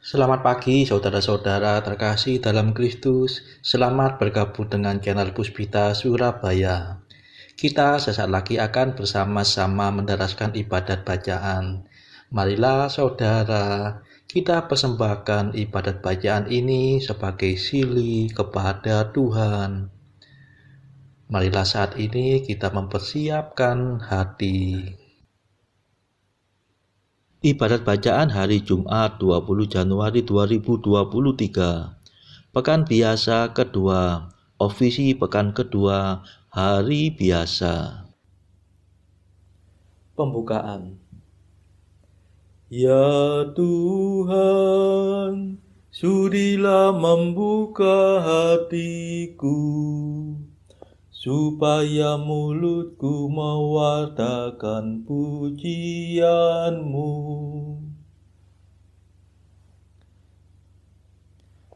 Selamat pagi saudara-saudara terkasih dalam Kristus. Selamat bergabung dengan channel Puspita Surabaya. Kita sesaat lagi akan bersama-sama menderaskan ibadat bacaan. Marilah saudara, kita persembahkan ibadat bacaan ini sebagai sili kepada Tuhan. Marilah saat ini kita mempersiapkan hati. Ibadat bacaan hari Jumat 20 Januari 2023. Pekan biasa kedua, ofisi pekan kedua, hari biasa. Pembukaan. Ya Tuhan, sudilah membuka hatiku, supaya mulutku mewartakan pujian-Mu.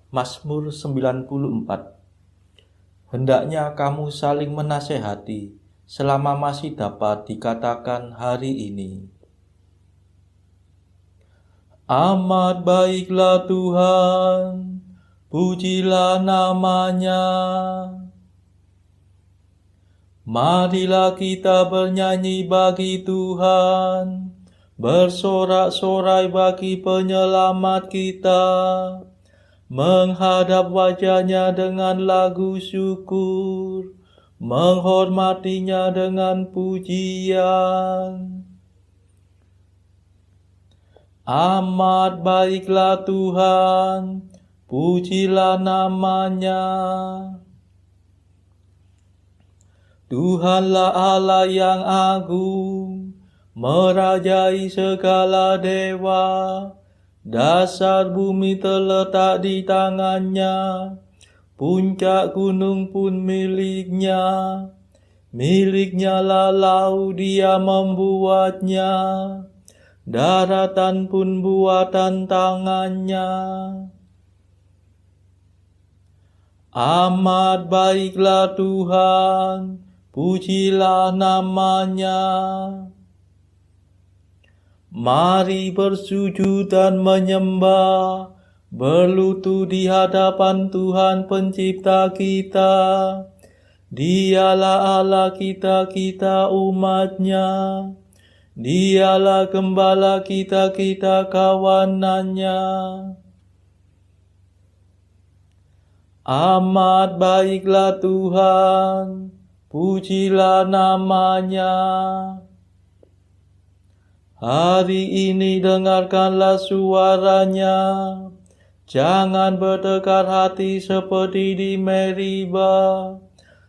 Mazmur 94. Hendaknya kamu saling menasehati selama masih dapat dikatakan hari ini. Amat baiklah Tuhan, pujilah namanya. Marilah kita bernyanyi bagi Tuhan, bersorak-sorai bagi penyelamat kita, menghadap wajahnya dengan lagu syukur, menghormatinya dengan pujian. Amat baiklah Tuhan, pujilah namanya. Tuhanlah Allah yang agung, merajai segala dewa. Dasar bumi terletak di tangannya, puncak gunung pun miliknya. Miliknya lah laut, dia membuatnya, daratan pun buatan tangannya. Amat baiklah Tuhan, pujilah namanya. Mari bersujud dan menyembah, berlutut di hadapan Tuhan pencipta kita. Dialah Allah kita, kita umatnya. Dialah gembala kita, kita kawanannya. Amat baiklah Tuhan, pujilah namanya. Hari ini dengarkanlah suaranya, jangan bertekar hati seperti di Meriba,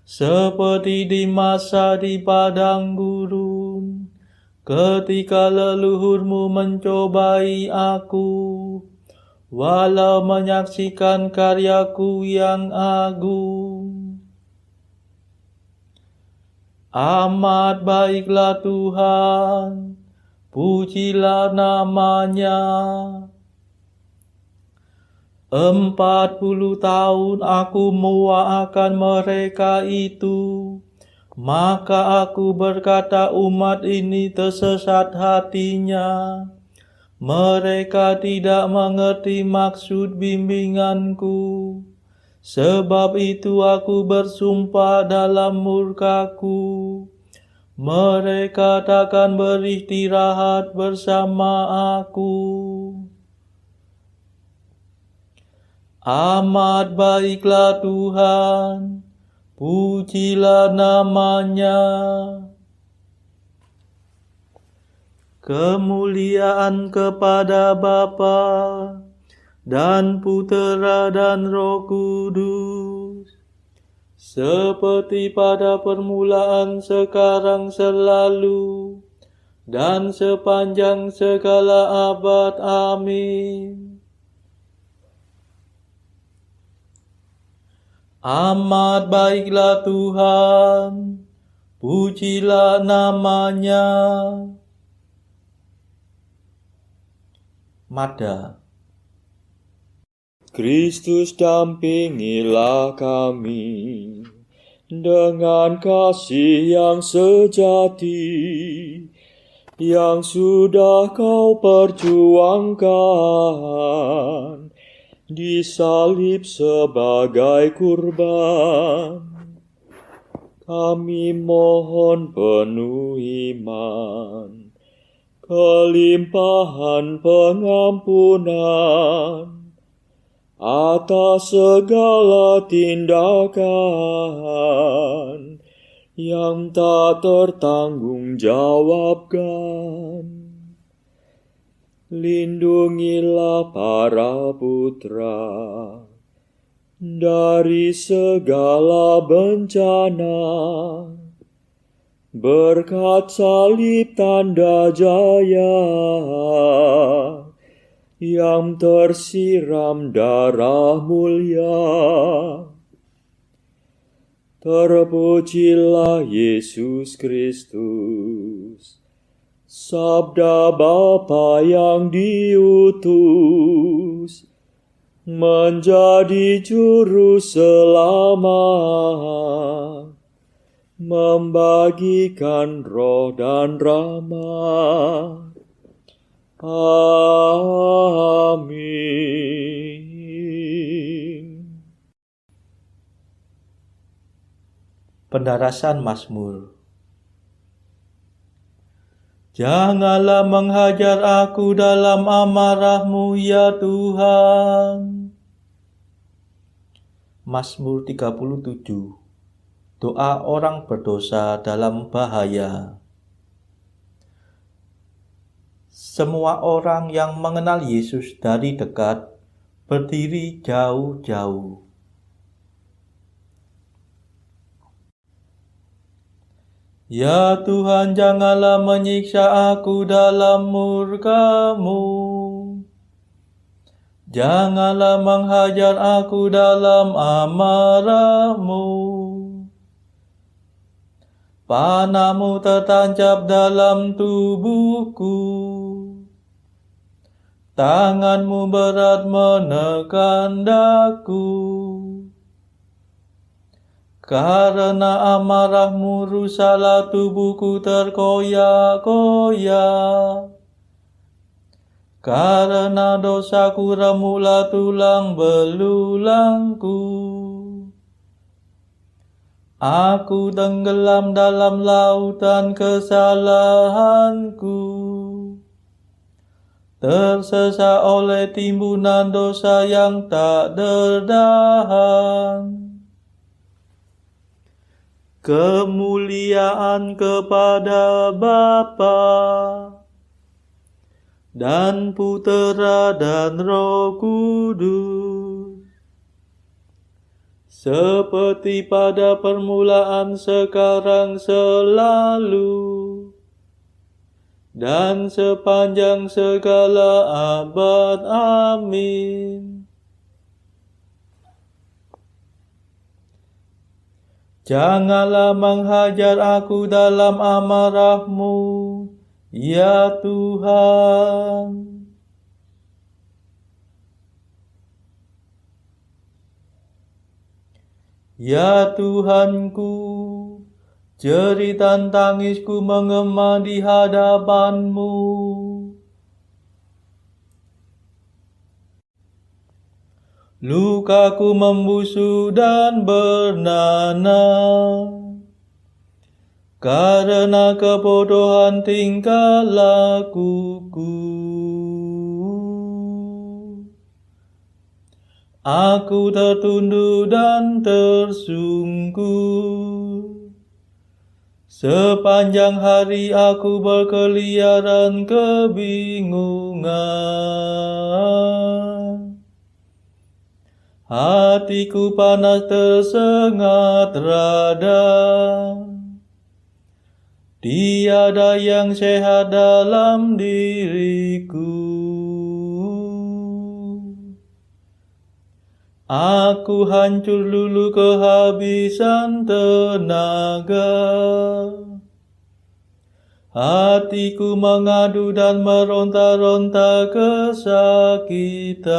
seperti di masa di padang gurun, ketika leluhurmu mencobai aku, walau menyaksikan karyaku yang agung. Amat baiklah Tuhan, pujilah namanya. 40 tahun aku mendoakan mereka itu, maka aku berkata umat ini tersesat hatinya. Mereka tidak mengerti maksud bimbinganku. Sebab itu aku bersumpah dalam murkaku, mereka takkan beristirahat bersama aku. Amat baiklah Tuhan, pujilah namanya. Kemuliaan kepada Bapa dan Putera dan Roh Kudus, seperti pada permulaan, sekarang, selalu, dan sepanjang segala abad. Amin. Amat baiklah Tuhan, pujilah namanya. Mada. Kristus dampingilah kami dengan kasih yang sejati, yang sudah kau perjuangkan, disalib sebagai kurban. Kami mohon penuh iman, kelimpahan pengampunan atas segala tindakan yang tak tertanggungjawabkan. Lindungilah para putra dari segala bencana, berkat salib tanda jaya yang tersiram darah mulia. Terpujilah Yesus Kristus, Sabda Bapa yang diutus menjadi juru selamat, membagikan roh dan rahmat. Amin. Pendarasan Mazmur. Janganlah menghajar aku dalam amarah-Mu, ya Tuhan. Mazmur 37. Doa orang berdosa dalam bahaya. Semua orang yang mengenal Yesus dari dekat berdiri jauh-jauh. Ya Tuhan, janganlah menyiksa aku dalam murka-Mu. Janganlah menghajar aku dalam amarah-Mu. Panah-Mu tertancap dalam tubuhku. Tangan-Mu berat menekan daku. Karena amarah-Mu rusaklah tubuhku terkoyak-koyak. Karena dosaku remuklah tulang belulangku. Aku tenggelam dalam lautan kesalahanku. Tersesat oleh timbunan dosa yang tak tertahan. Kemuliaan kepada Bapa dan Putera dan Roh Kudus, seperti pada permulaan, sekarang, selalu, dan sepanjang segala abad. Amin. Janganlah menghajar aku dalam amarah-Mu, ya Tuhan. Ya Tuhanku, jeritan tangisku menggema di hadapan-Mu. Lukaku membusuk dan bernanah, karena kebodohan tingkah lakuku. Aku tertunduk dan tersungkur. Sepanjang hari aku berkeliaran kebingungan. Hatiku panas tersengat rada. Tiada yang sehat dalam diriku. Aku hancur lulu kehabisan tenaga. Hatiku mengadu dan meronta-ronta kesakitan.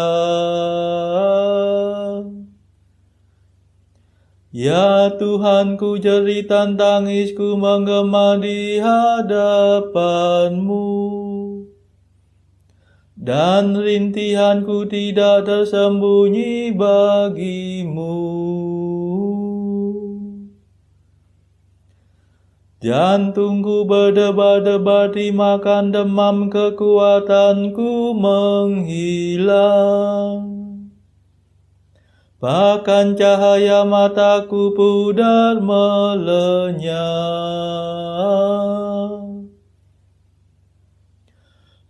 Ya Tuhanku, jeritan tangisku menggema di hadapan-Mu, dan rintihanku tidak tersembunyi bagi-Mu. Jantungku berdebar-debar dimakan demam, kekuatanku menghilang. Bahkan cahaya mataku pudar melenyap.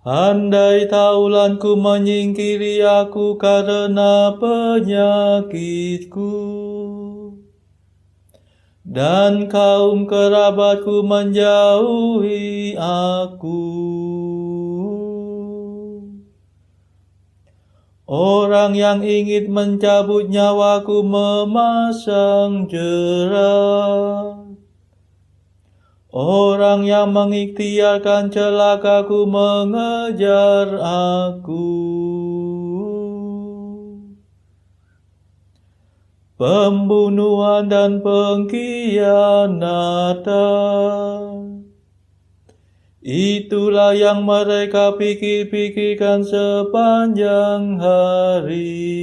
Andai taulanku menyingkiri aku karena penyakitku, dan kaum kerabatku menjauhi aku. Orang yang ingin mencabut nyawaku memasang jerat. Orang yang mengikhtiarkan celakaku mengejar aku. Pembunuhan dan pengkhianatan, itulah yang mereka pikir-pikirkan sepanjang hari.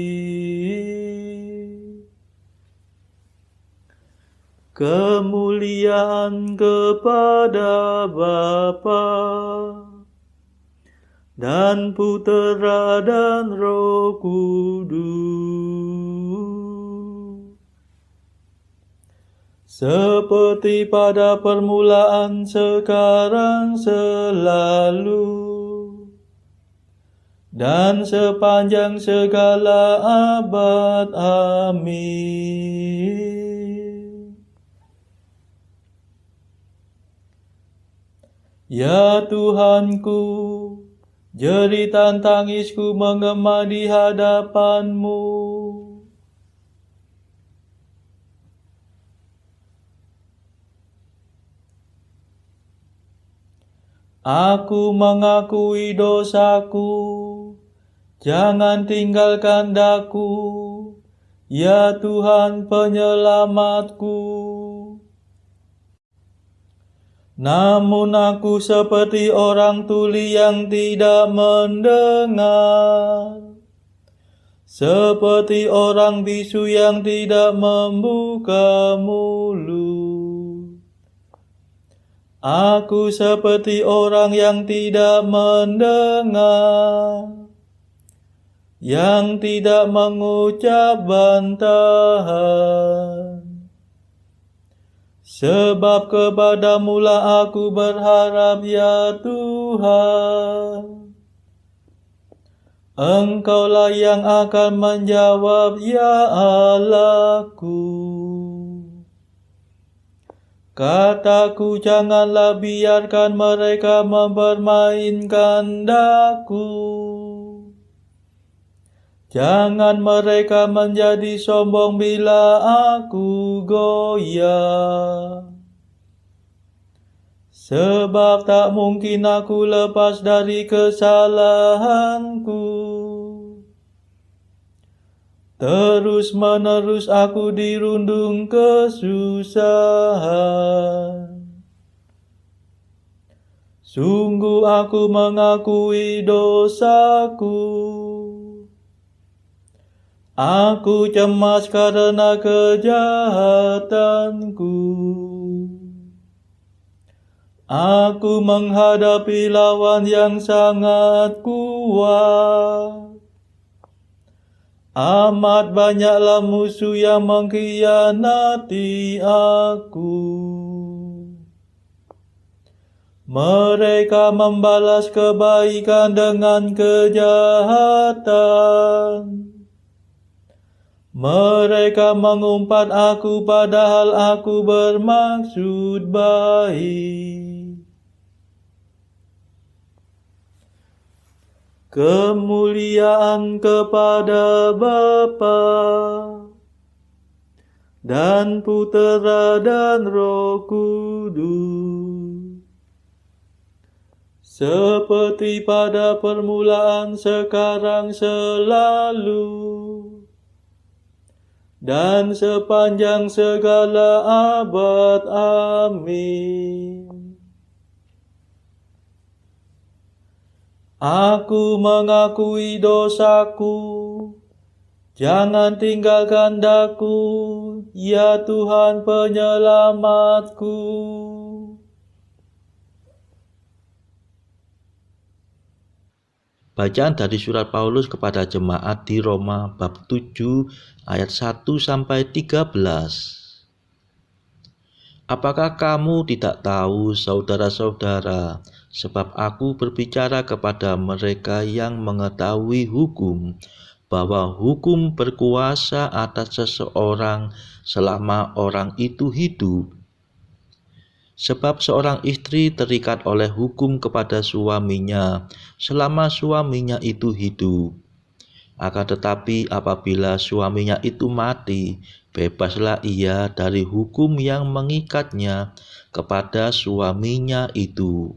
Kemuliaan kepada Bapa dan Putera dan Roh Kudus, seperti pada permulaan, sekarang, selalu, dan sepanjang segala abad. Amin. Ya Tuhanku, jeritan tangisku menggema di hadapan-Mu. Aku mengakui dosaku, jangan tinggalkan daku, ya Tuhan penyelamatku. Namun aku seperti orang tuli yang tidak mendengar, seperti orang bisu yang tidak membuka mulut. Aku seperti orang yang tidak mendengar, yang tidak mengucap bantahan. Sebab kepadamu-lah aku berharap, ya Tuhan. Engkaulah yang akan menjawab, ya Allahku. Kataku, janganlah biarkan mereka mempermainkan daku. Jangan mereka menjadi sombong bila aku goyah. Sebab tak mungkin aku lepas dari kesalahanku. Terus-menerus aku dirundung kesusahan. Sungguh aku mengakui dosaku. Aku cemas karena kejahatanku. Aku menghadapi lawan yang sangat kuat. Amat banyaklah musuh yang mengkhianati aku. Mereka membalas kebaikan dengan kejahatan. Mereka mengumpat aku padahal aku bermaksud baik. Kemuliaan kepada Bapa dan Putera dan Roh Kudus, seperti pada permulaan, sekarang, selalu, dan sepanjang segala abad. Amin. Aku mengakui dosaku, jangan tinggalkan daku, ya Tuhan penyelamatku. Bacaan dari surat Paulus kepada jemaat di Roma bab 7 ayat 1-13. Apakah kamu tidak tahu, saudara-saudara, sebab aku berbicara kepada mereka yang mengetahui hukum, bahwa hukum berkuasa atas seseorang selama orang itu hidup. Sebab seorang istri terikat oleh hukum kepada suaminya selama suaminya itu hidup. Akan tetapi apabila suaminya itu mati, bebaslah ia dari hukum yang mengikatnya kepada suaminya itu.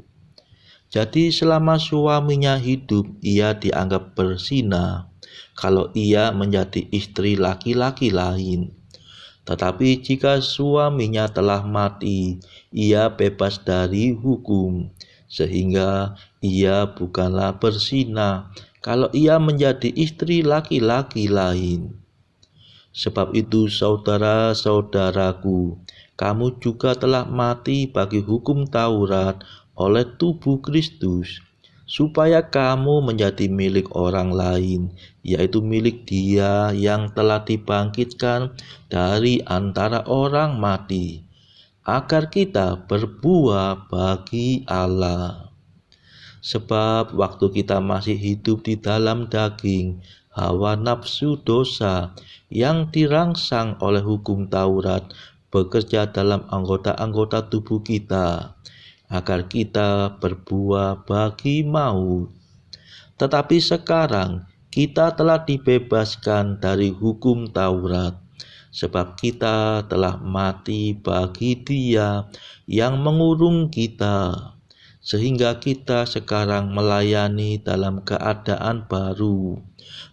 Jadi selama suaminya hidup, ia dianggap berzina kalau ia menjadi istri laki-laki lain. Tetapi jika suaminya telah mati, ia bebas dari hukum, sehingga ia bukanlah berzina kalau ia menjadi istri laki-laki lain. Sebab itu, saudara-saudaraku, kamu juga telah mati bagi hukum Taurat oleh tubuh Kristus, supaya kamu menjadi milik orang lain, yaitu milik Dia yang telah dibangkitkan dari antara orang mati, agar kita berbuah bagi Allah. Sebab waktu kita masih hidup di dalam daging, hawa nafsu dosa yang dirangsang oleh hukum Taurat bekerja dalam anggota-anggota tubuh kita, agar kita berbuah bagi maut. Tetapi sekarang kita telah dibebaskan dari hukum Taurat, sebab kita telah mati bagi Dia yang mengurung kita, sehingga kita sekarang melayani dalam keadaan baru,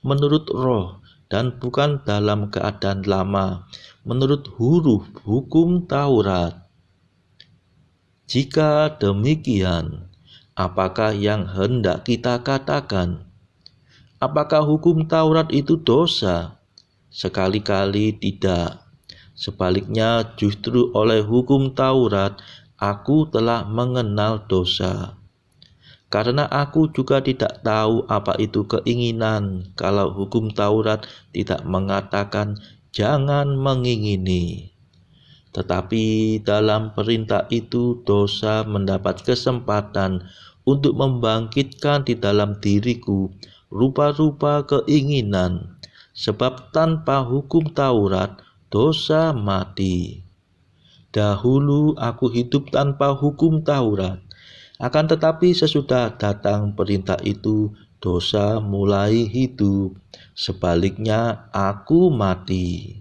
menurut roh dan bukan dalam keadaan lama, menurut huruf hukum Taurat. Jika demikian, apakah yang hendak kita katakan? Apakah hukum Taurat itu dosa? Sekali-kali tidak. Sebaliknya, justru oleh hukum Taurat, aku telah mengenal dosa. Karena aku juga tidak tahu apa itu keinginan, kalau hukum Taurat tidak mengatakan jangan mengingini. Tetapi dalam perintah itu dosa mendapat kesempatan untuk membangkitkan di dalam diriku rupa-rupa keinginan, sebab tanpa hukum Taurat dosa mati. Dahulu aku hidup tanpa hukum Taurat, akan tetapi sesudah datang perintah itu dosa mulai hidup, sebaliknya aku mati.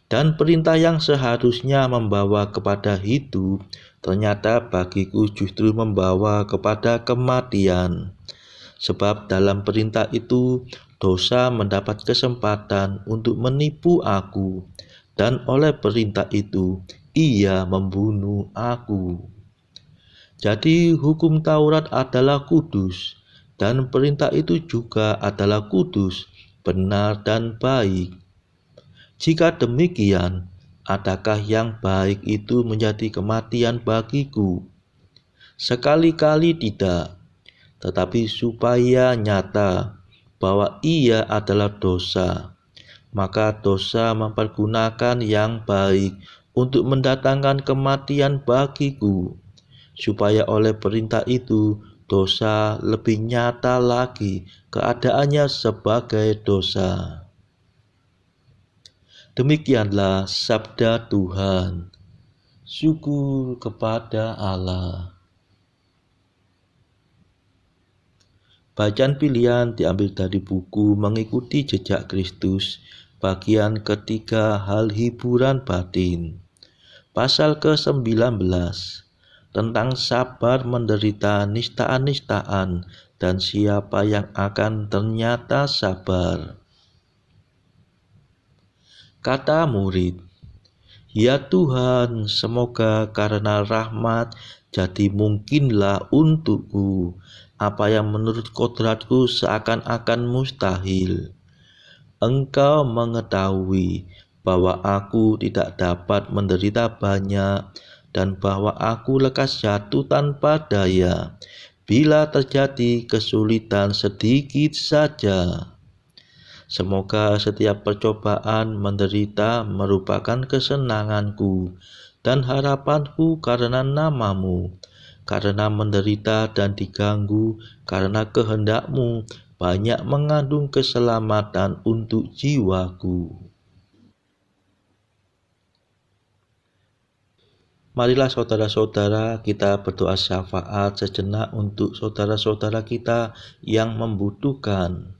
Dan perintah yang seharusnya membawa kepada hidup, ternyata bagiku justru membawa kepada kematian. Sebab dalam perintah itu, dosa mendapat kesempatan untuk menipu aku, dan oleh perintah itu, ia membunuh aku. Jadi hukum Taurat adalah kudus, dan perintah itu juga adalah kudus, benar dan baik. Jika demikian, adakah yang baik itu menjadi kematian bagiku? Sekali-kali tidak, tetapi supaya nyata bahwa ia adalah dosa, maka dosa mempergunakan yang baik untuk mendatangkan kematian bagiku, supaya oleh perintah itu dosa lebih nyata lagi keadaannya sebagai dosa. Demikianlah sabda Tuhan. Syukur kepada Allah. Bacaan pilihan diambil dari buku Mengikuti Jejak Kristus, bagian ketiga, hal hiburan batin. Pasal ke-19, tentang sabar menderita nistaan-nistaan dan siapa yang akan ternyata sabar. Kata murid, "Ya Tuhan, semoga karena rahmat jadi mungkinlah untukku apa yang menurut kodratku seakan-akan mustahil. Engkau mengetahui bahwa aku tidak dapat menderita banyak dan bahwa aku lekas jatuh tanpa daya bila terjadi kesulitan sedikit saja. Semoga setiap percobaan menderita merupakan kesenanganku dan harapanku karena namamu, karena menderita dan diganggu karena kehendakmu banyak mengandung keselamatan untuk jiwaku." Marilah saudara-saudara kita berdoa syafaat sejenak untuk saudara-saudara kita yang membutuhkan.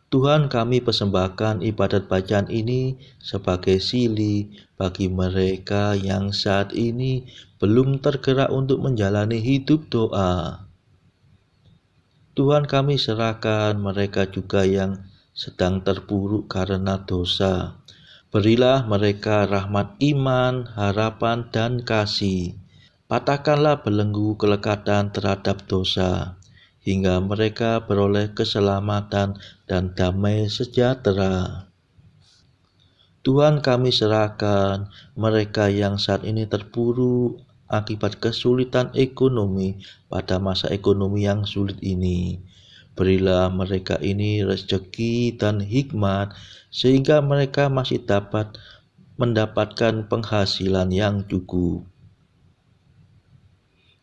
Tuhan, kami persembahkan ibadat bacaan ini sebagai sili bagi mereka yang saat ini belum tergerak untuk menjalani hidup doa. Tuhan, kami serahkan mereka juga yang sedang terpuruk karena dosa. Berilah mereka rahmat iman, harapan, dan kasih. Patahkanlah belenggu kelekatan terhadap dosa, hingga mereka beroleh keselamatan dan damai sejahtera. Tuhan, kami serahkan mereka yang saat ini terpuruk akibat kesulitan ekonomi pada masa ekonomi yang sulit ini. Berilah mereka ini rezeki dan hikmat sehingga mereka masih dapat mendapatkan penghasilan yang cukup.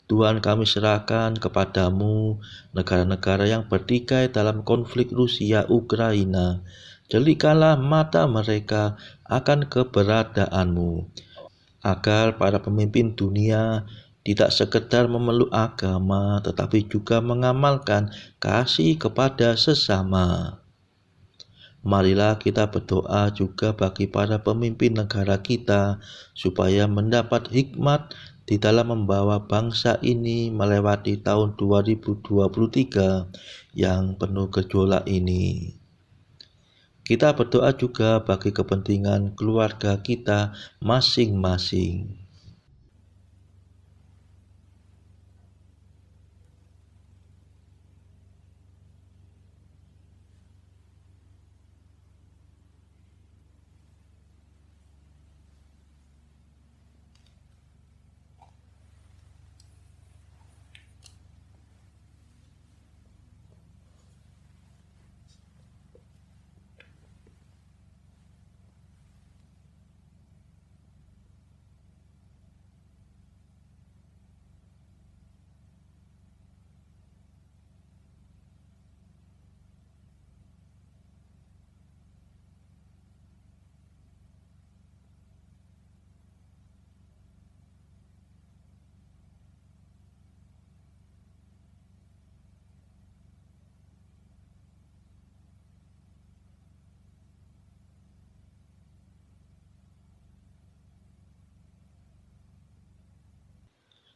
Tuhan, kami serahkan kepadamu negara-negara yang bertikai dalam konflik Rusia-Ukraina. Jelikanlah mata mereka akan keberadaanmu, agar para pemimpin dunia tidak sekedar memeluk agama, tetapi juga mengamalkan kasih kepada sesama. Marilah kita berdoa juga bagi para pemimpin negara kita, supaya mendapat hikmat di dalam membawa bangsa ini melewati tahun 2023 yang penuh gejolak ini. Kita berdoa juga bagi kepentingan keluarga kita masing-masing.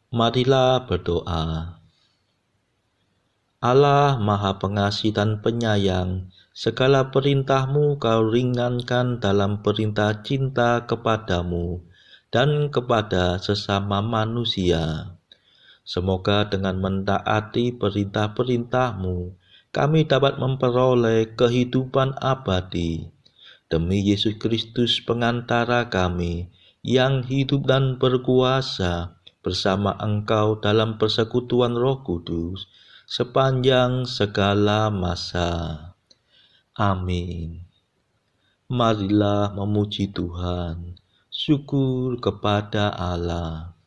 Marilah berdoa. Allah Maha Pengasih dan Penyayang, segala perintah-Mu Kau ringankan dalam perintah cinta kepadamu dan kepada sesama manusia. Semoga dengan mentaati perintah-perintah-Mu, kami dapat memperoleh kehidupan abadi. Demi Yesus Kristus pengantara kami, yang hidup dan berkuasa bersama Engkau dalam persekutuan Roh Kudus, sepanjang segala masa. Amin. Marilah memuji Tuhan. Syukur kepada Allah.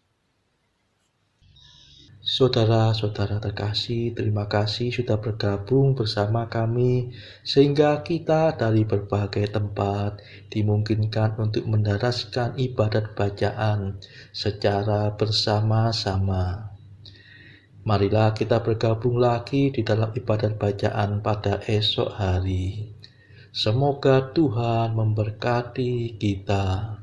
Saudara-saudara terkasih, terima kasih sudah bergabung bersama kami sehingga kita dari berbagai tempat dimungkinkan untuk mendaraskan ibadat bacaan secara bersama-sama. Marilah kita bergabung lagi di dalam ibadat bacaan pada esok hari. Semoga Tuhan memberkati kita.